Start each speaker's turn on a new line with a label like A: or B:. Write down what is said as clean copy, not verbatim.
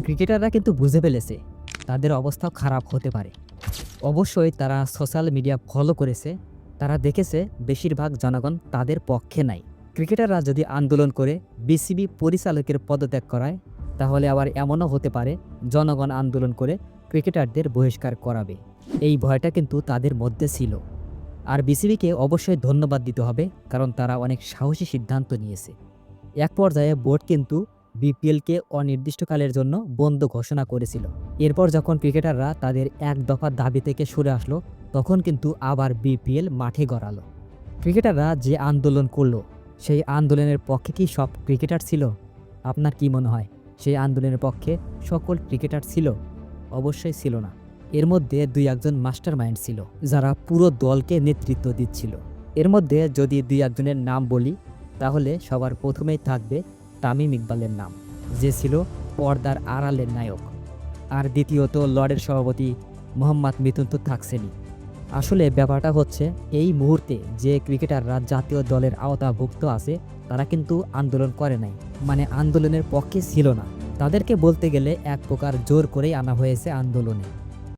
A: ক্রিকেটাররা কিন্তু বুঝে ফেলেছে তাদের অবস্থা খারাপ হতে পারে। অবশ্যই তারা সোশ্যাল মিডিয়া ফলো করেছে। তারা দেখেছে বেশিরভাগ জনগণ তাদের পক্ষে নাই। ক্রিকেটাররা যদি আন্দোলন করে বিসিবি পরিচালকের পদত্যাগ করায়, তাহলে আবার এমনও হতে পারে জনগণ আন্দোলন করে ক্রিকেটারদের বহিষ্কার করাবে। এই ভয়টা কিন্তু তাদের মধ্যে ছিল। আর বিসিবিকে অবশ্যই ধন্যবাদ দিতে হবে, কারণ তারা অনেক সাহসী সিদ্ধান্ত নিয়েছে। এক পর্যায়ে বোর্ড কিন্তু বিপিএলকে অনির্দিষ্টকালের জন্য বন্ধ ঘোষণা করেছিল। এরপর যখন ক্রিকেটাররা তাদের এক দফা দাবি থেকে সরে আসলো, তখন কিন্তু আবার বিপিএল মাঠে গড়ালো। ক্রিকেটাররা যে আন্দোলন করলো, সেই আন্দোলনের পক্ষে কি সব ক্রিকেটার ছিল? আপনার কি মনে হয় সেই আন্দোলনের পক্ষে সকল ক্রিকেটার ছিল? অবশ্যই ছিল না। এর মধ্যে দুই একজন মাস্টার মাইন্ড ছিল, যারা পুরো দলকে নেতৃত্ব দিচ্ছিল। এর মধ্যে যদি দুই একজনের নাম বলি, তাহলে সবার প্রথমেই থাকবে তামিম ইকবালের নাম, যে ছিল পর্দার আড়ালের নায়ক। আর দ্বিতীয়ত লর্ডের সভাপতি মোহাম্মদ মিথুন তো থাকছেনই। আসলে ব্যাপারটা হচ্ছে, এই মুহূর্তে যে ক্রিকেটাররা জাতীয় দলের আওতাভুক্ত আছে, তারা কিন্তু আন্দোলন করে নাই, মানে আন্দোলনের পক্ষে ছিল না। তাদেরকে বলতে গেলে এক প্রকার জোর করেই আনা হয়েছে আন্দোলনে।